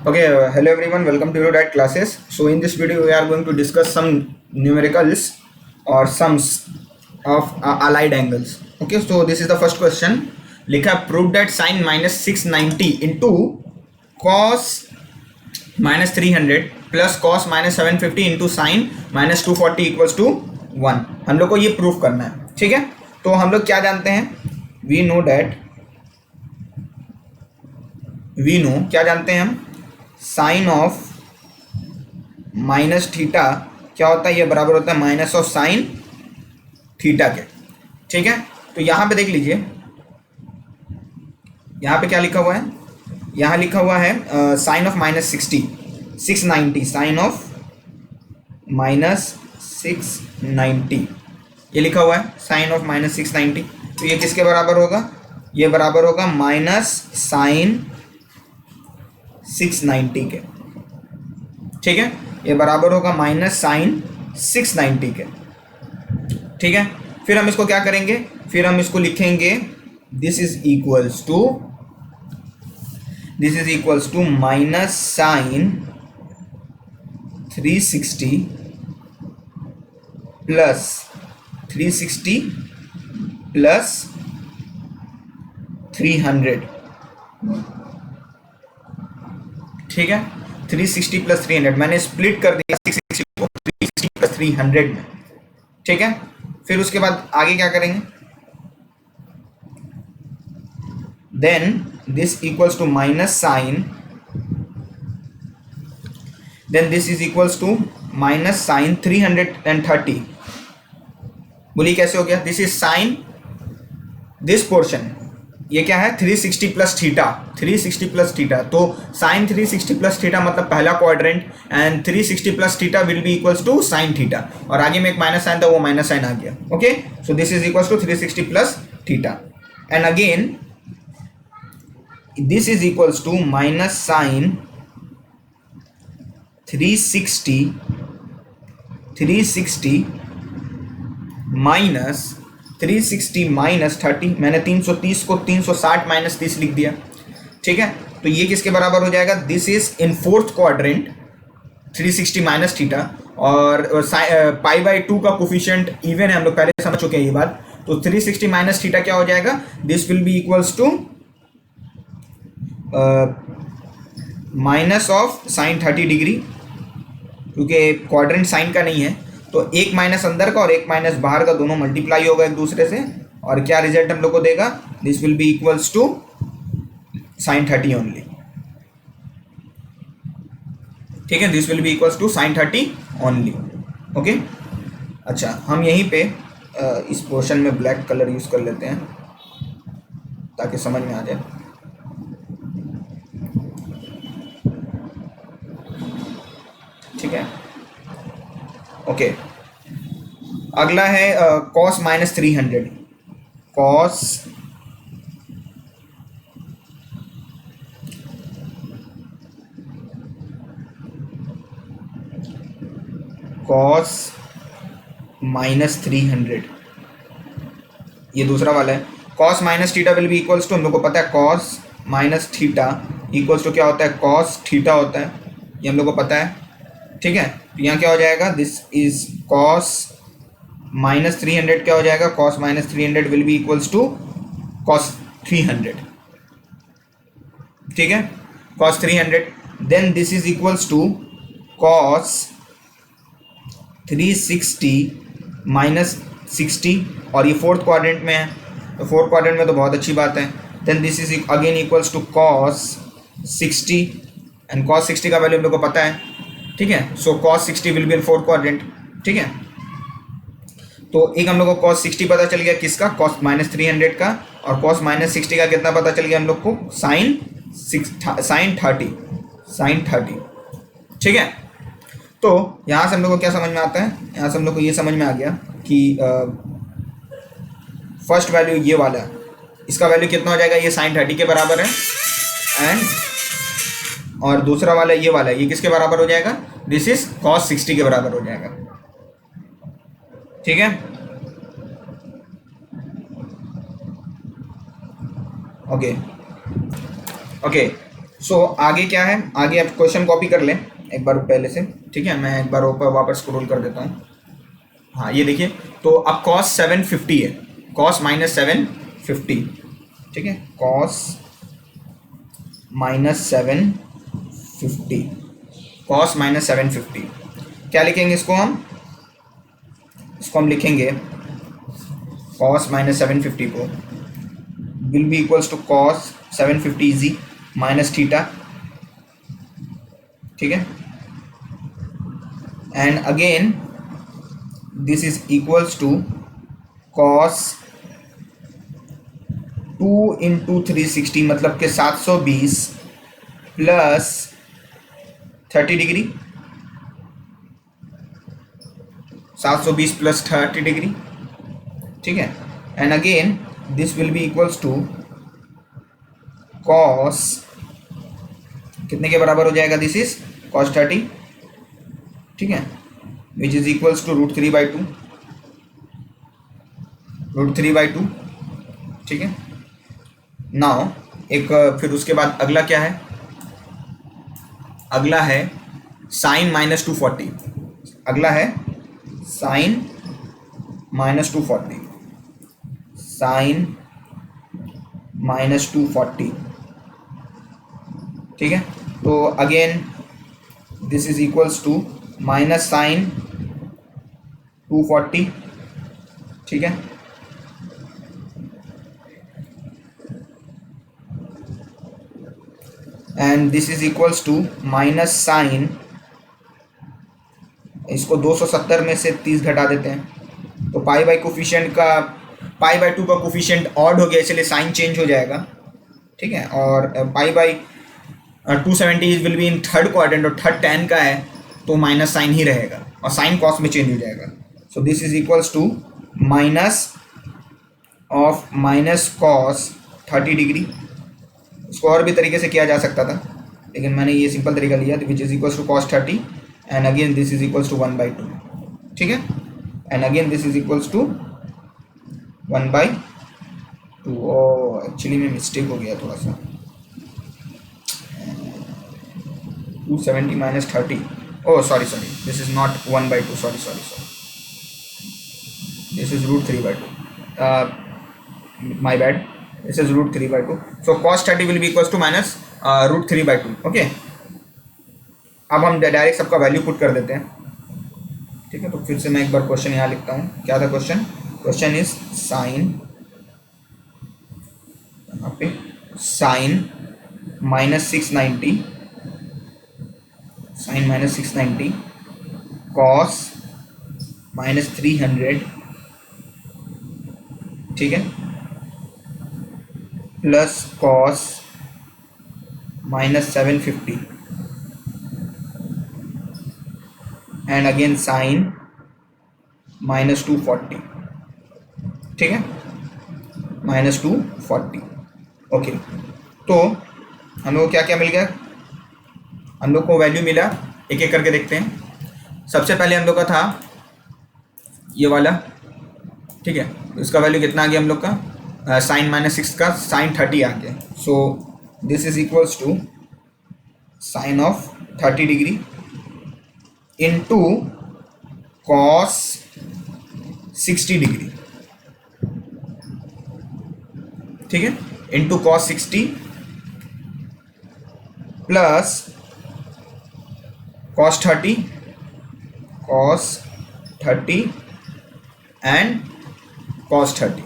Okay, hello everyone, welcome to your DAT classes. So in this video we are going to discuss some numericals or sums of allied angles. Okay, so this is the first question. लिखा prove that sin minus 690 into cos minus 300 plus cos minus 750 into sin minus 240 equals to 1. हम लोग को ये proof करना है. ठीक है, तो हम लोग क्या जानते हैं? वी नो क्या जानते हैं हम? साइन ऑफ माइनस थीटा क्या होता है? ये बराबर होता है माइनस ऑफ साइन थीटा के. ठीक है, तो यहां पे देख लीजिए, यहां पे क्या लिखा हुआ है? यहां लिखा हुआ है sine of minus 690, sine of minus 690 ये लिखा हुआ है, साइन ऑफ माइनस 690. तो ये किसके बराबर होगा? ये बराबर होगा माइनस साइन 690 के. ठीक है, ये बराबर होगा माइनस साइन 690 के. ठीक है, फिर हम इसको क्या करेंगे? फिर हम इसको लिखेंगे this is equals to minus sine 360 plus 300. ठीक है, 360 प्लस 300 मैंने स्प्लिट कर दिया 660 को 360 प्लस 300 में. ठीक है, फिर उसके बाद आगे क्या करेंगे? Then this equals to minus sine, then this is equals to minus sine 330. बोलिए कैसे हो गया? This is sine this portion, ये क्या है? 360 प्लस थीटा, 360 प्लस थीटा. तो साइन 360 प्लस थीटा मतलब पहला quadrant, and 360 plus theta will be equals to sine theta. और आगे में एक माइनस साइन था, वो माइनस साइन आ गया. Okay, so this is equals to 360 plus theta. And again this is equals to minus sine 360 minus 360 minus 30. मैंने 330 को 360 माइनस 30 लिख दिया. ठीक है, तो ये किसके बराबर हो जाएगा? This is in fourth quadrant 360 minus theta. और पाई बाई 2 का कोफिशिएंट इवन है, हम लोग पहले समझ चुके हैं ये बात. तो 360 माइनस थीटा क्या हो जाएगा? This will be equals to minus of sine 30 degree, क्योंकि क्वाड्रेंट साइन का नहीं है. तो एक माइनस अंदर का और एक माइनस बाहर का, दोनों मल्टीप्लाई होगा एक दूसरे से. और क्या रिजल्ट हम लोग को देगा? This will be equals to sine 30 only. ठीक है, this will be equals to sine 30 only. Okay, अच्छा हम यहीं पे इस पोर्शन में ब्लैक कलर यूज कर लेते हैं ताकि समझ में आ जाए. ठीक है, ओके. अगला है कॉस माइनस 300. कॉस माइनस 300, ये दूसरा वाला है. Cos minus theta will be equals to, हम लोग को पता है cos minus theta equals to क्या होता है? कॉस थीटा होता है, ये हम लोग को पता है. ठीक है, तो यहाँ क्या हो जाएगा? दिस इज कॉस माइनस 300 क्या हो जाएगा? Cos minus 300 will be equals to cos 300. ठीक है, cos 300. Then this is equals to cos 360 minus 60, और ये फोर्थ क्वाड्रेंट में है, तो फोर्थ क्वाड्रेंट में तो बहुत अच्छी बात है. Then this is again equals to cos 60, and cos 60 का वैल्यू हम लोग को पता है. ठीक है, so cos 60 will be in fourth quadrant. ठीक है, तो एक हम लोग को कॉस 60 पता चल गया, किसका? कॉस माइनस 300 का. और कॉस माइनस 60 का कितना पता चल गया हम लोग को? साइन 30. ठीक है, तो यहाँ से हम लोग को क्या समझ में आता है? यहाँ से हम लोग को ये समझ में आ गया कि फर्स्ट वैल्यू ये वाला है, इसका वैल्यू कितना हो जाएगा? ये साइन 30 के बराबर है. एंड और दूसरा वाला ये वाला है, ये किसके बराबर हो जाएगा? दिस इज कॉस 60 के बराबर हो जाएगा. ठीक है, ओके. सो आगे क्या है, आगे आप क्वेश्चन कॉपी कर लें एक बार पहले से, ठीक है। मैं एक बार ऊपर वापस स्क्रॉल कर देता हूँ। हाँ ये देखिए, तो अब कॉस 750 है, कॉस माइनस 750, ठीक है, कॉस माइनस 750, कॉस माइनस 750। क्या लिखेंगे इसको हम लिखेंगे कॉस माइनस 750 को will be equals to cos 750 easy minus theta, ठीक है। And again this is equals to cos 2 into 360 मतलब कि 720 प्लस 30 डिग्री, 720 प्लस 30 डिग्री, ठीक है। And again this will be equals to cos, कितने के बराबर हो जाएगा, दिस इज कॉस 30, ठीक है, विच इज इक्वल्स टू √3/2, √3/2, ठीक है। नाउ एक फिर उसके बाद अगला क्या है, अगला है साइन माइनस 240, अगला है साइन माइनस 240, साइन माइनस 240, ठीक है। तो again this is equals to minus sine 240, ठीक है। And this is equals to minus sine, इसको 270 में से 30 घटा देते हैं तो पाई बाई कोफिशिएंट का, पाई बाई 2 का कोफिशिएंट ऑड हो गया इसलिए साइन चेंज हो जाएगा, ठीक है। और pi by 270 will be in third quadrant और थर्ड tan का है तो माइनस साइन ही रहेगा और साइन कॉस में चेंज हो जाएगा। So this is equals to minus of minus cos 30 degree. इसको और भी तरीके से किया जा सकता था लेकिन मैंने ये सिंपल तरीका लिया, which is equals to cos 30 and again this is equals to 1/2, ठीक है। And again this is equals to 1/2। Oh actually में मिस्टेक हो गया थोड़ा सा, 270 minus 30, oh sorry this is not 1/2, sorry this is √3/2, my bad, this is √3/2। so cos 30 will be equals to minus √3/2, okay। अब हम direct सबका value put कर देते हैं, ठीक है। तो फिर से मैं एक बार क्वेश्चन यहाँ लिखता हूँ, क्या था क्वेश्चन, क्वेश्चन इज साइन, यहाँ पे sine minus 690, sine minus 690 cos minus 300, ठीक है, plus cos minus 750 and again sine minus 240, ठीक है, माइनस 240, ओके। तो हम लोग को क्या क्या मिल गया, हम लोग को वैल्यू मिला, एक एक करके देखते हैं। सबसे पहले हम लोग का था ये वाला, ठीक है, इसका वैल्यू कितना आ गया हम लोग का, साइन माइनस 6 का साइन 30 आ गया। So this is equals to sine of 30 degree into cos 60 degree, ठीक है, into cos 60 plus cos 30 and cos 30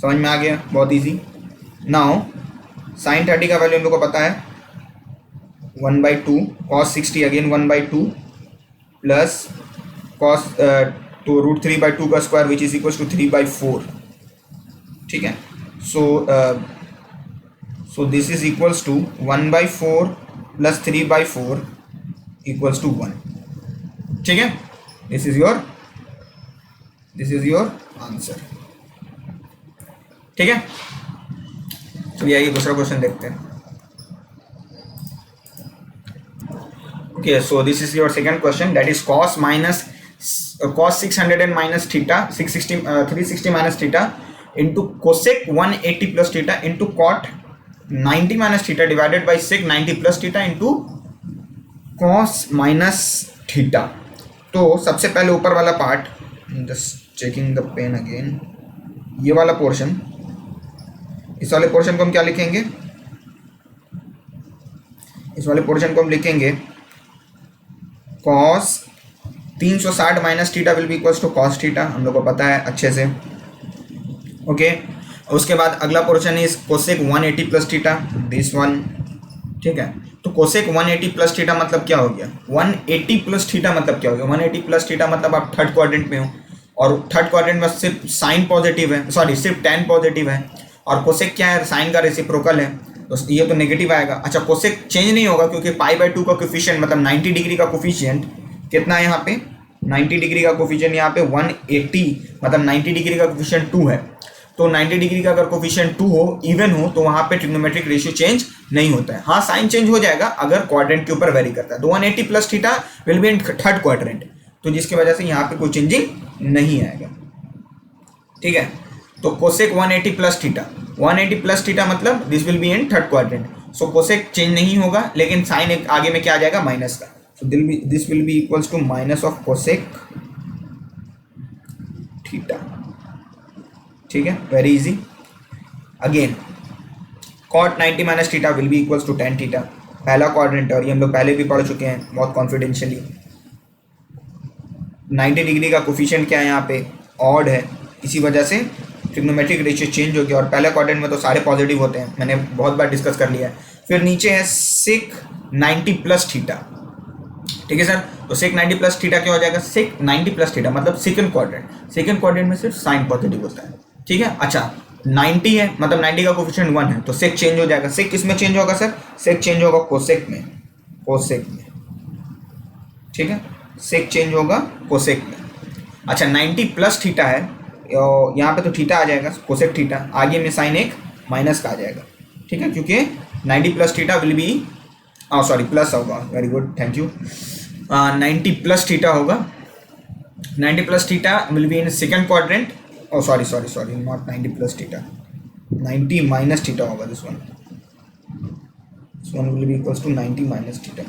समझ में आ गया, बहुत इजी। नाउ साइन 30 का वैल्यू हम लोग को पता है 1/2, cos 60 अगेन 1/2 प्लस cos तो √3/2 का square which is equals to 3/4, ठीक है। So this is equals to 1/4 plus 3/4 equals to 1, ठीक है। This is your answer, ठीक है। चलिए आइए दूसरा क्वेश्चन देखते हैं। Okay, so this is your second question, that is cos 600 and minus theta 360 minus theta into cosec 180 plus theta into cot 90 minus theta divided by sec 90 plus theta into cos minus theta. तो सबसे पहले ऊपर वाला part, just checking the pen again, ये वाला portion, इस वाले portion को हम क्या लिखेंगे, इस वाले पोर्शन को हम लिखेंगे cos 360 minus theta will be equals to cos theta, हम लोग को पता है अच्छे से। ओके, उसके बाद अगला portion is cosec 180 plus theta, this one. ठीक है, तो कोसेक 180 प्लस थीटा मतलब क्या हो गया, 180 प्लस थीटा मतलब क्या हो गया, 180 प्लस थीटा मतलब आप थर्ड क्वाड्रेंट में हो, और थर्ड क्वाड्रेंट में सिर्फ साइन पॉजिटिव है, सॉरी सिर्फ tan पॉजिटिव है, और कोसेक क्या है, साइन का रेसिप्रोकल है, तो ये तो नेगेटिव आएगा। अच्छा, कोसेक चेंज नहीं होगा क्योंकि π/2 का कोफिशिएंट मतलब 90 डिग्री का कोफिशिएंट कितना है यहाँ पे, 90 डिग्री का कोफिशिएंट यहाँ पे 180 मतलब 90 डिग्री का कोफिशिएंट 2 है। तो 90 डिग्री का अगर कोफिशिएंट 2 हो, इवन हो, तो वहाँ पे ट्रिग्नोमेट्रिक रेशियो चेंज नहीं होता है। हाँ, साइन चेंज हो जाएगा अगर क्वाड्रेंट के ऊपर वेरी करता है। तो 180 plus theta will be in third quadrant, तो जिसकी वजह से यहाँ पे कोई चेंजिंग नहीं आएगा। ठीक है, तो cosec 180 plus theta, 180 plus theta मतलब this will be in third quadrant, so cosec change नहीं होगा, लेकिन साइन एक आगे में क्या आ जाएगा, माइनस का, so this will be equals to minus of cosec theta. ठीक है, very easy. Again cot 90 minus theta will be equals to tan theta, पहला क्वाड्रेंट, और ये हम लोग पहले भी पढ़ चुके हैं बहुत कॉन्फिडेंशियली। 90 डिग्री का कोफिशिएंट क्या है यहाँ पे, ऑड है, इसी वजह से ट्रिग्नोमेट्रिक रेशियो चेंज हो गया, और पहले क्वाड्रेंट में तो सारे पॉजिटिव होते हैं, मैंने बहुत बार डिस्कस कर लिया है। फिर नीचे है सेक 90 प्लस थीटा। ठीक है सर, तो सेक 90 प्लस थीटा क्या हो जाएगा, सेक 90 प्लस थीटा मतलब सेकंड क्वाड्रेंट, सेकंड क्वाड्रेंट में सिर्फ साइन पॉजिटिव होता है। ठीक है, अच्छा 90 है मतलब 90 का कोफिशिएंट 1 है, तो सेक चेंज हो जाएगा। सेक किस में चेंज होगा सर, सेक चेंज होगा कोसेक में, कोसेक में। ठीक है, सेक चेंज होगा कोसेक में। अच्छा 90 प्लस थीटा है, यहाँ पे तो थीटा आ जाएगा, कोसेक थीटा, आगे में साइन एक माइनस का आ जाएगा। ठीक है, क्योंकि 90 plus theta will be, sorry plus होगा, very good, thank you. 90 plus theta होगा, 90 plus theta will be in second quadrant, sorry not 90 plus theta, 90 minus theta होगा, this one will be equals to 90 minus theta.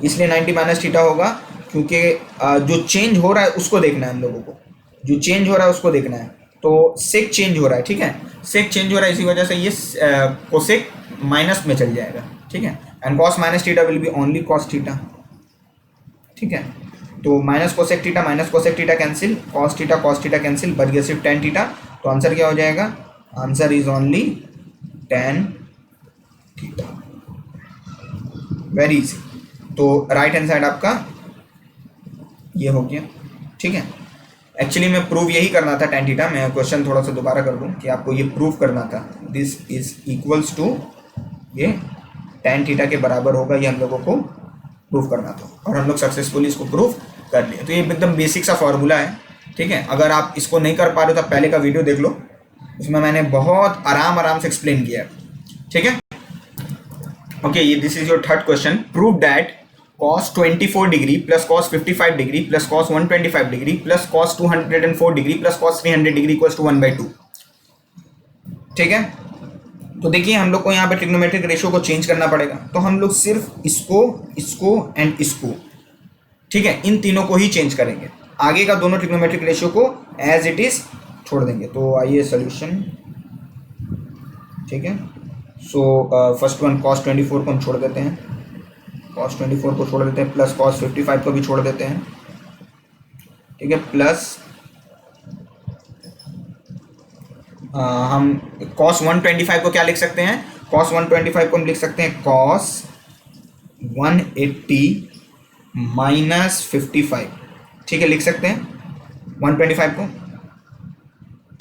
इसलिए 90 minus theta होगा क्योंकि जो change हो रहा है उसको देखना है हम लोगों को, जो चेंज हो रहा है उसको देखना है। तो सेक चेंज हो रहा है, ठीक है, सेक चेंज हो रहा है, इसी वजह से ये कोसेक माइनस में चल जाएगा। ठीक है, and cos minus theta will be only cos theta. ठीक है, तो minus cosec theta cancel, cos theta cancel, बच गया सिर्फ tan थीटा। तो आंसर क्या हो जाएगा, answer is only tan theta, very easy. तो राइट हैंड साइड आपका ये हो गया। ठीक है, एक्चुअली मैं प्रूव यही करना था tan थीटा, मैं क्वेश्चन थोड़ा सा दोबारा कर दूं कि आपको ये प्रूव करना था, दिस इज इक्वल्स टू ये tan थीटा के बराबर होगा, ये हम लोगों को प्रूव करना था, और हम लोग सक्सेसफुली इसको प्रूव कर लिए। तो ये एकदम बेसिक सा फॉर्मूला है। ठीक है, अगर आप इसको नहीं कर पा रहे हो तो पहले का वीडियो देख लो, उसमें मैंने बहुत आराम से एक्सप्लेन किया है। ठीक है, ओके, ये this is your third question. Prove that cos 24 degree plus cos 55 degree plus cos 125 degree plus cos 204 degree plus cos 300 degree equals to 1/2। ठीक है, तो देखिए हम लोग को यहाँ पे ट्रिग्नोमेट्रिक रेशियो को चेंज करना पड़ेगा, तो हम लोग सिर्फ इसको एंड इसको, ठीक है, इन तीनों को ही चेंज करेंगे, आगे का दोनों ट्रिग्नोमेट्रिक रेशियो को एज इट इज छोड़ देंगे। तो आइए सोल्यूशन। ठीक है, सो फर्स्ट वन cos 24 को हम छोड़ देते हैं, cos 24 को छोड़ देते हैं, प्लस cos 55 को भी छोड़ देते हैं। ठीक है, प्लस हम cos 125 को क्या लिख सकते हैं, cos 125 को हम लिख सकते हैं cos 180 माइनस 55। ठीक है, लिख सकते हैं 125 को।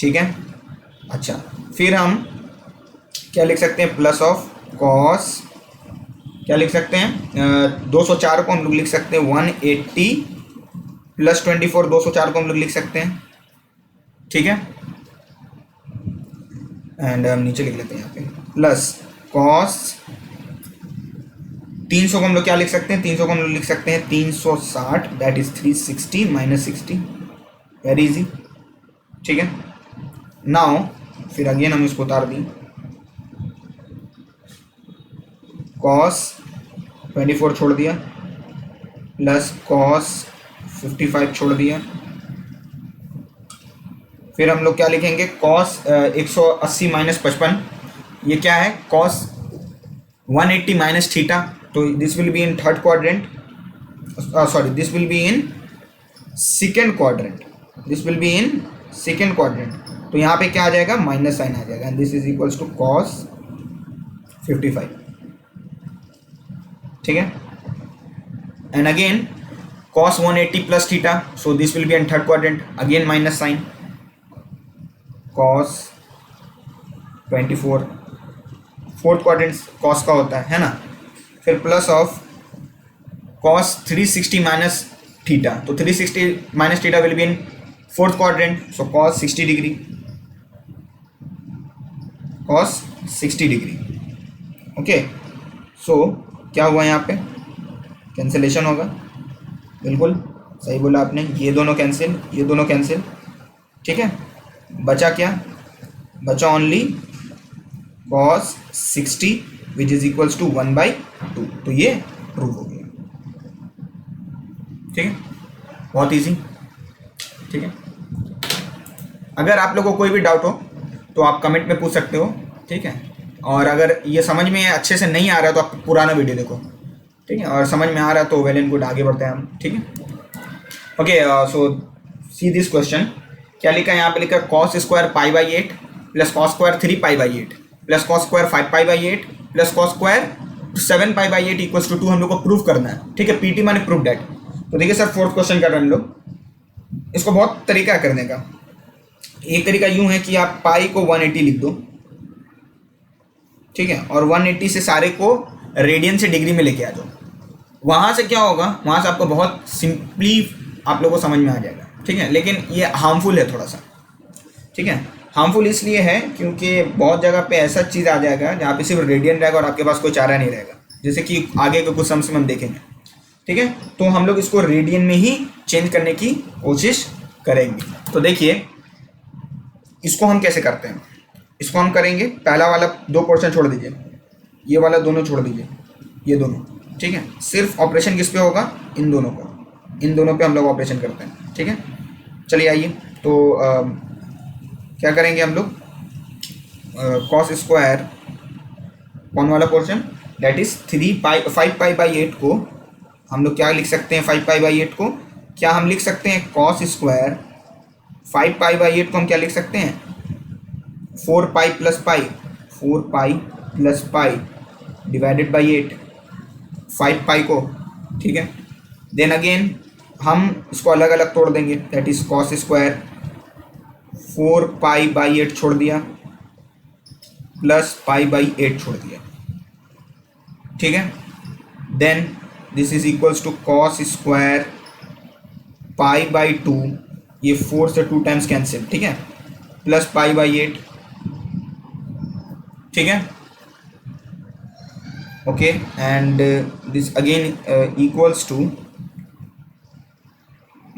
ठीक है, अच्छा फिर हम क्या लिख सकते हैं, प्लस ऑफ cos, क्या लिख सकते हैं 204 को हम लोग लिख सकते हैं 180 प्लस 24, 204 को हम लोग लिख सकते हैं। ठीक है, एंड हम नीचे लिख लेते हैं यहाँ पे प्लस cos 300 को हम लोग क्या लिख सकते हैं, 300 को हम लोग लिख सकते हैं 360, that is 360 minus 60, very easy. ठीक है, नाउ फिर अगेन हम इसको उतार दें, कॉस 24 छोड़ दिया प्लस कॉस 55 छोड़ दिया, फिर हम लोग क्या लिखेंगे, कॉस 180 माइनस 55, ये क्या है, कॉस 180 माइनस थीटा, तो this will be in third quadrant, sorry this will be in second quadrant, this will be in second quadrant, तो यहाँ पे क्या आ जाएगा, माइनस साइन आ जाएगा, and this is equals to cos 55। ठीक है, and again cos 180 plus theta, so this will be in third quadrant, again minus sign, cos 24 fourth quadrant cos का होता है ना, फिर plus of cos 360 minus theta, तो 360 minus theta will be in fourth quadrant, so cos 60 degree, cos 60 degree. Okay, so क्या हुआ यहाँ पे, कैंसिलेशन होगा, बिल्कुल सही बोला आपने, ये दोनों कैंसिल, ये दोनों कैंसिल। ठीक है, बचा क्या, बचा only cos 60 which is equals to 1/2, तो ये प्रूव हो गया। ठीक है, बहुत इजी। ठीक है, अगर आप लोगों को कोई भी डाउट हो तो आप कमेंट में पूछ सकते हो। ठीक है, और अगर ये समझ में अच्छे से नहीं आ रहा तो आप पुराना वीडियो देखो। ठीक है, और समझ में आ रहा है तो वेल एंड गुड, आगे बढ़ते हैं हम। ठीक है, okay, so see this question, क्या लिखा है यहाँ पे, लिखा cos square pi by 8 plus cos square 3 pi by 8 plus cos square 5 pi by 8 plus cos square 7 pi by 8 equals to 2 हम लोग को प्रूव करना है। ठीक है, पीटी माने प्रूव डेट। तो देखिए सर, फोर्थ क्वेश्चन कर रहे हैं हम लोग, इसको बहुत तरीका है करने का। एक तरीका यूं है कि आप पाई को 180 लिख दो, ठीक है, और 180 से सारे को रेडियन से डिग्री में लेके आ जाओ, वहाँ से क्या होगा, वहाँ से आपको बहुत सिंपली आप लोगों को समझ में आ जाएगा। ठीक है, लेकिन ये हार्मफुल है थोड़ा सा। ठीक है, हार्मफुल इसलिए है क्योंकि बहुत जगह पे ऐसा चीज़ आ जाएगा जहाँ पे सिर्फ रेडियन रहेगा और आपके पास कोई चारा नहीं रहेगा, जैसे कि आगे के कुछ सम्स में हम देखेंगे। ठीक है, तो हम लोग इसको रेडियन में ही चेंज करने की कोशिश करेंगे। तो देखिए इसको हम कैसे करते हैं, इसको हम करेंगे, पहला वाला 2 पोर्शन छोड़ दीजिए, ये वाला दोनों छोड़ दीजिए, ये दोनों। ठीक है, सिर्फ ऑपरेशन किस पे होगा, इन दोनों पर, इन दोनों पे हम लोग ऑपरेशन करते हैं। ठीक है, चलिए आइए, तो क्या करेंगे हम लोग, कॉस स्क्वायर कौन वाला portion, that is 5 pi by 8 को हम लोग क्या लिख सकते हैं, 5 पाई बाई 8 को क्या हम लिख सकते हैं, कॉस स्क्वायर 5 पाई बाई 8 को हम क्या लिख सकते हैं, 4 pi plus pi, 4 pi plus pi divided by 8, 5 पाई को। ठीक है, देन अगेन हम इसको अलग अलग तोड़ देंगे, that is cos square 4 pi by 8 छोड़ दिया प्लस पाई बाई 8 छोड़ दिया। ठीक है, then this is equals to cos square pi by 2, ये 4 से 2 टाइम्स कैंसिल, ठीक है, प्लस पाई बाई 8। ठीक है, okay, and this again equals to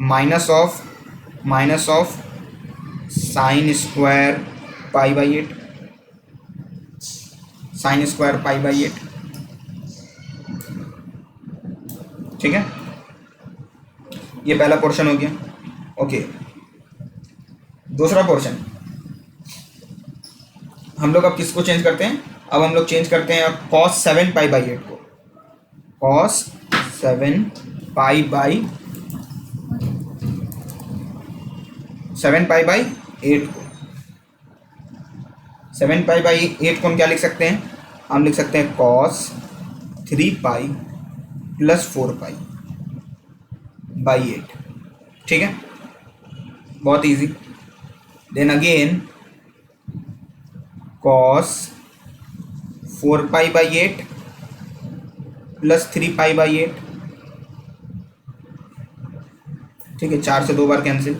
minus of sine square pi by 8, sine square pi by 8। ठीक है, ये पहला पोर्शन हो गया। ओके, दूसरा पोर्शन हम लोग अब किसको चेंज करते हैं, अब हम लोग चेंज करते हैं cos 7 पाई बाई 8 को, cos 7 पाई बाई 8 को, 7 पाई बाई 8 को हम क्या लिख सकते हैं, हम लिख सकते हैं cos 3 pi plus 4 pi by 8। ठीक है, बहुत easy. Then again cos 4 pi by 8 plus 3 pi by 8। ठीक है, 4 से 2 बार cancel,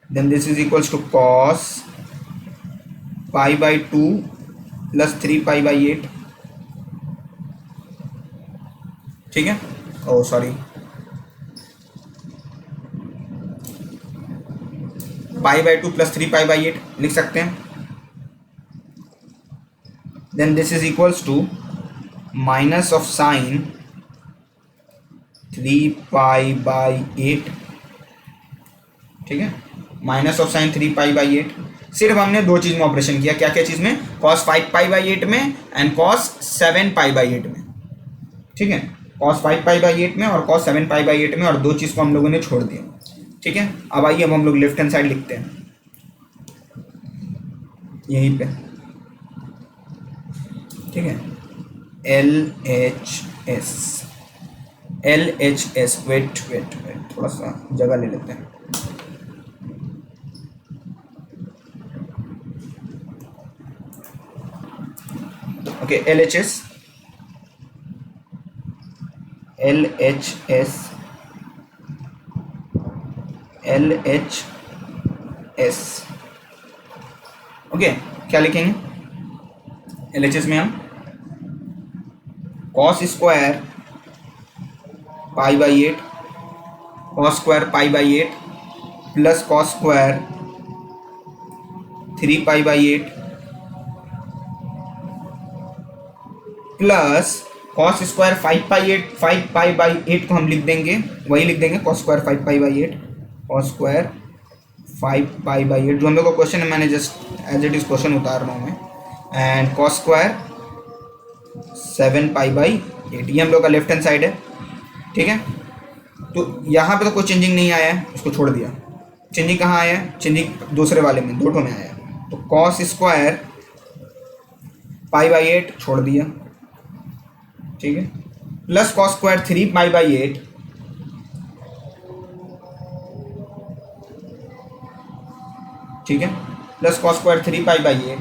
then this is equals to cos pi by 2 plus 3 pi by 8 ठीक है, oh sorry, pi by 2 plus 3 pi by 8 लिख सकते हैं। Then this is equals to minus of sign 3 pi by 8, ठीक है, minus of sign 3 pi by 8। सिर्फ हमने दो चीज में ऑपरेशन किया, क्या क्या चीज में, कॉस 5 पाई बाई 8 में एंड कॉस 7 पाई बाई 8 में, ठीक है, कॉस 5 पाई बाई 8 में और कॉस 7 पाई बाई 8 में, और दो चीज को हम लोगों ने छोड़ दिया, ठीक है। अब आइए अब हम लोग लेफ्ट हैंड साइड लिखते हैं यहीं पे, ठीक है, LHS वेट थोड़ा सा जगह ले लेते हैं। ओके, LHS ओके, क्या लिखेंगे LHS में हम, cos square pi by 8 cos square pi by 8 plus cos square 3 pi by 8 plus cos square 5 pi by 8 को हम लिख देंगे, वही लिख देंगे cos square 5 pi by 8, cos square 5 pi by 8 जो हम लोग का क्वेश्चन है, मैंने just as it is question उतार रहा हूँ मैं, and cos square 7 pi by 8, ये हम लोग का लेफ्ट हैंड साइड है, ठीक है। तो यहाँ पे तो कोई चेंजिंग नहीं आया है, इसको छोड़ दिया। चेंजिंग कहाँ आया है, चेंजिंग दूसरे वाले में, दो ठो में आया है। तो कॉस स्क्वायर पाई बाई 8 छोड़ दिया, ठीक है, plus cos square 3 pi by 8 ठीक है, plus cos square 3 pi by 8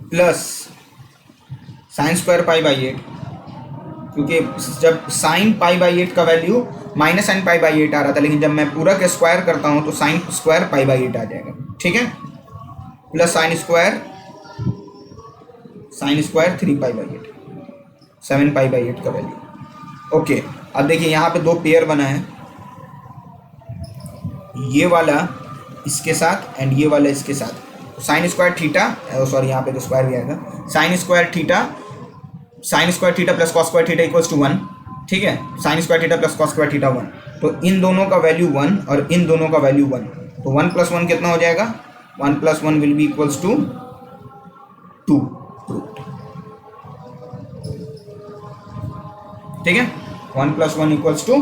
plus sign square pi by 8, क्योंकि जब साइन पाई बाई 8 का value minus sign pi by 8 आ रहा था, लेकिन जब मैं पूरा के स्क्वायर करता हूँ तो साइन स्क्वायर पाई बाई 8 आ जाएगा, ठीक है, plus sine square 3 pi by 8, 7 pi by 8 का वैल्यू। ओके, अब देखिए यहाँ पे दो पेयर बना है, ये वाला इसके साथ एंड ये वाला इसके साथ। साइन स्क्वायर थीटा, सॉरी यहाँ पे तो स्क्वायर भी आएगा, sine square theta plus cos square theta equals to 1, ठीक है, sine square theta plus cos square theta 1, तो इन दोनों का वैल्यू 1 और इन दोनों का वैल्यू 1, तो 1 + 1 कितना हो जाएगा, 1 + 1 विल बी इक्वल्स टू 2, ठीक है, 1 + 1 equals to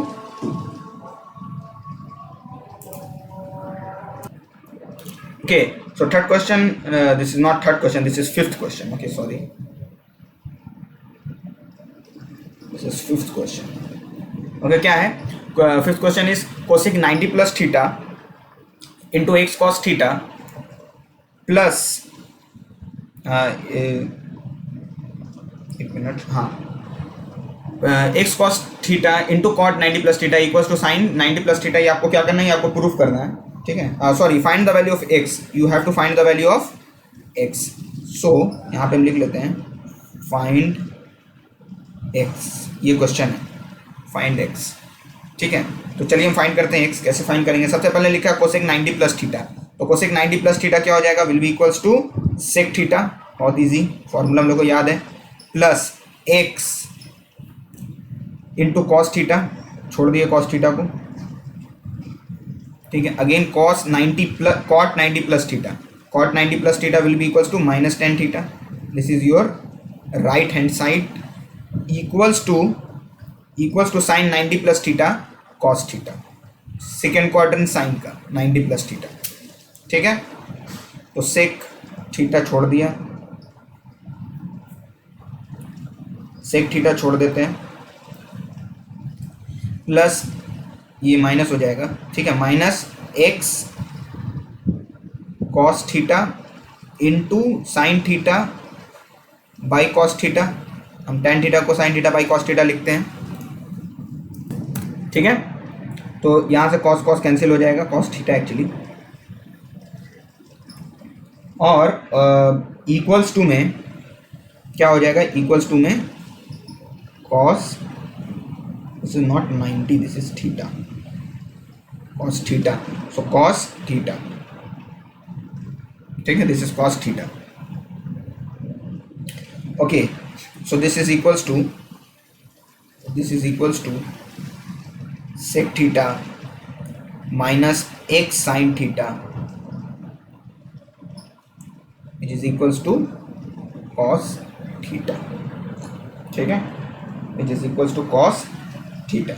2। Okay, so third question, this is not third question, this is fifth question. Okay, sorry, this is fifth question. Okay, क्या है, fifth question is cosec 90 plus theta into x cos theta plus एक minute, हाँ, x cos theta into cot 90 plus theta equals to sin 90 plus theta। ये आपको क्या करना है, ये आपको प्रूफ करना है, ठीक है, sorry, find the value of x, you have to find the value of x। सो यहाँ पे हम लिख लेते हैं फाइंड x, ये क्वेश्चन है, फाइंड x, ठीक है। तो चलिए हम फाइंड करते हैं x, कैसे फाइंड करेंगे। सबसे पहले लिखा है कोसेक 90 प्लस थीटा, तो कोसेक 90 प्लस थीटा क्या हो जाएगा, will be equals to sec theta, बहुत ईजी फॉर्मूला हम लोग को याद है, plus x into cos theta, छोड़ दिए कॉस थीटा को, ठीक है, again cos 90 plus cot 90 plus theta, cot 90 plus theta will be equals to minus tan theta, this is your right hand side, equals to sign 90 plus theta cos theta, second quadrant sine का 90 plus theta, ठीक है। तो sec theta छोड़ दिया, sec theta छोड़ देते हैं, plus ये माइनस हो जाएगा, ठीक है, minus x cos theta into sine theta by cos theta, हम टेन थीटा को sign theta by cos theta लिखते हैं, ठीक है। तो यहाँ से कॉस कॉस कैंसिल हो जाएगा, कॉस थीटा एक्चुअली, और इक्वल्स टू में क्या हो जाएगा, इक्वल्स टू में cos, this is not 90, this is theta, cos theta, so cos theta, ठीक है, this is cos theta. Okay, so this is equals to sec theta minus x sine theta which is equals to cos theta, ठीक है, which is equals to cos theta.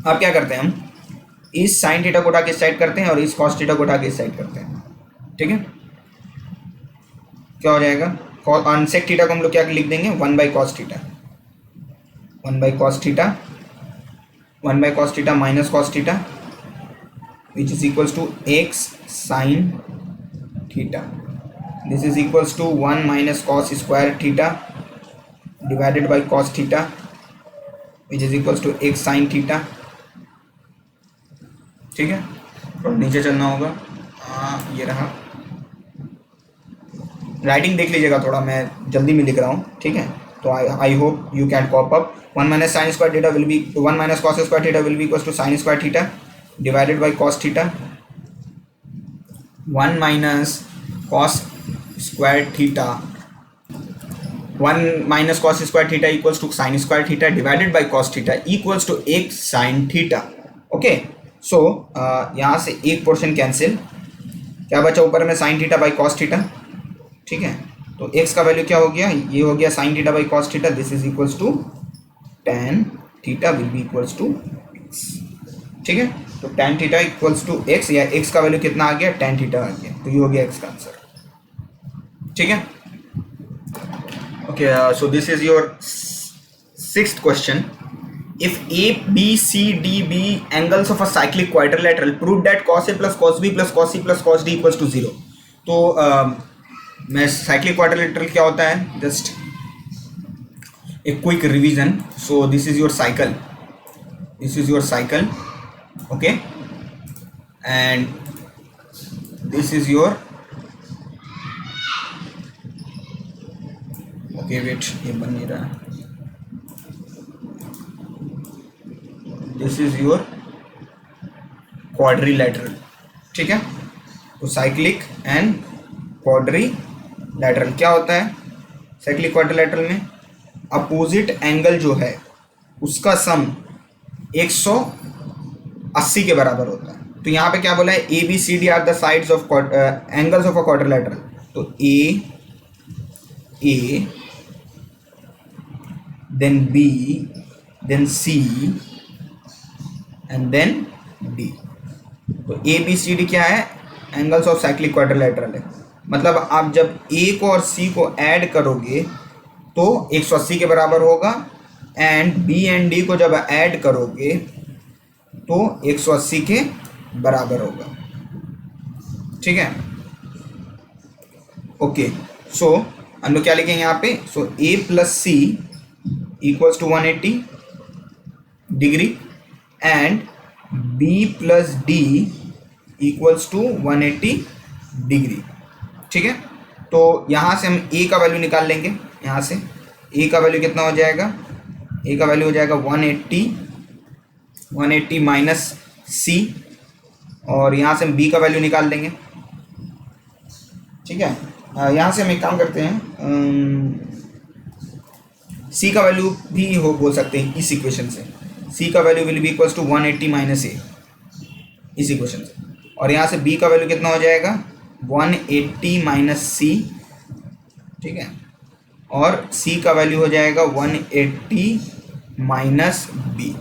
अब क्या करते हैं, हम इस साइन थीटा को उठा के इस साइड करते हैं और इस कॉस थीटा को उठा के इस साइड करते हैं, ठीक है। क्या हो जाएगा, सेक थीटा को हम लोग क्या लिख देंगे, 1 by cos theta, 1 by cos theta, 1 by cos theta minus cos theta which is equals to x sine theta, this is equals to 1 minus cos square theta divided by cos theta which is equals to x sine theta, ठीक है। और नीचे चलना होगा, ये रहा, writing देख लीजिएगा थोड़ा, मैं जल्दी में लिख रहा हूँ, ठीक है। तो I hope you can cope up. 1 minus sine square theta will be 1 minus cos square theta will be equals to sine square theta divided by cos theta, 1 minus cos square theta, 1 minus cos square theta equals to sine square theta divided by cos theta equals to एक sine theta. Okay, so यहाँ से एक portion cancel, क्या बचा ऊपर में, sine theta by cos theta, ठीक है। तो x का वैल्यू क्या हो गया, ये हो गया sine theta by cos theta, this is equals to tan theta will be equals to x, ठीक है। तो tan theta equals to x, या x का वैल्यू कितना आ गया, tan थीटा आ गया, तो ये हो गया x का आंसर, ठीक है। Okay, so this is your 6th question. If A, B, C, D, B angles of a cyclic quadrilateral, prove that cos A plus cos B plus cos C plus cos D equals to 0। तो मैं cyclic quadrilateral क्या होता है, just एक quick revision. So this is your cycle, okay, and this is your, okay wait, ये बन नहीं रहा, दिस इज योर क्वाड्रिलेटरल, ठीक है। तो साइक्लिक एंड क्वाड्रिलेटरल क्या होता है, साइक्लिक क्वाड्रिलेटरल में अपोजिट एंगल जो है उसका सम 180 के बराबर होता है। तो यहाँ पे क्या बोला है, A B C D are the sides of angles of a quadrilateral. तो A then B then C and then D. तो ए बी सी डी क्या है, एंगल्स ऑफ साइक्लिक क्वाड्रिलेटरल है। मतलब आप जब ए को और सी को ऐड करोगे तो 180 के बराबर होगा, एंड बी एंड डी को जब ऐड करोगे तो 180 के बराबर होगा, ठीक है। ओके, सो हम लोग क्या लिखेंगे यहाँ पे, so A plus C equals to 180 degree and B plus D equals to 180 degree, ठीक है। तो यहाँ से हम ए का वैल्यू निकाल लेंगे, यहाँ से ए का वैल्यू कितना हो जाएगा, ए का वैल्यू हो जाएगा 180 माइनस सी, और यहाँ से हम बी का वैल्यू निकाल देंगे, ठीक है। यहाँ से हम एक काम करते हैं, सी का वैल्यू भी बोल सकते हैं इस इक्वेशन से, सी का value will be equals to 180 minus A इस इक्वेशन से, और यहाँ से बी का वैल्यू कितना हो जाएगा 180 माइनस सी, ठीक है, और सी का वैल्यू हो जाएगा 180 माइनस बी,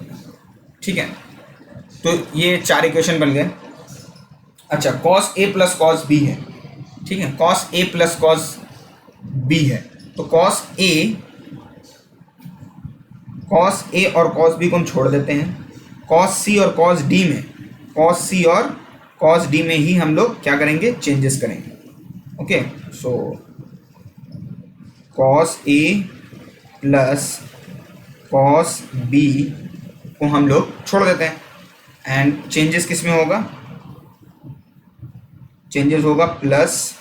ठीक है। तो ये 4 इक्वेशन बन गए। अच्छा, cos A plus cos B है, ठीक है, cos A plus cos B है। तो कॉस ए और कॉस बी को हम छोड़ देते हैं, कॉस सी और कॉस डी में ही हम लोग क्या करेंगे, चेंजेस करेंगे। ओके, सो कॉस ए प्लस कॉस बी को हम लोग छोड़ देते हैं, एंड चेंजेस किस में होगा, चेंजेस होगा प्लस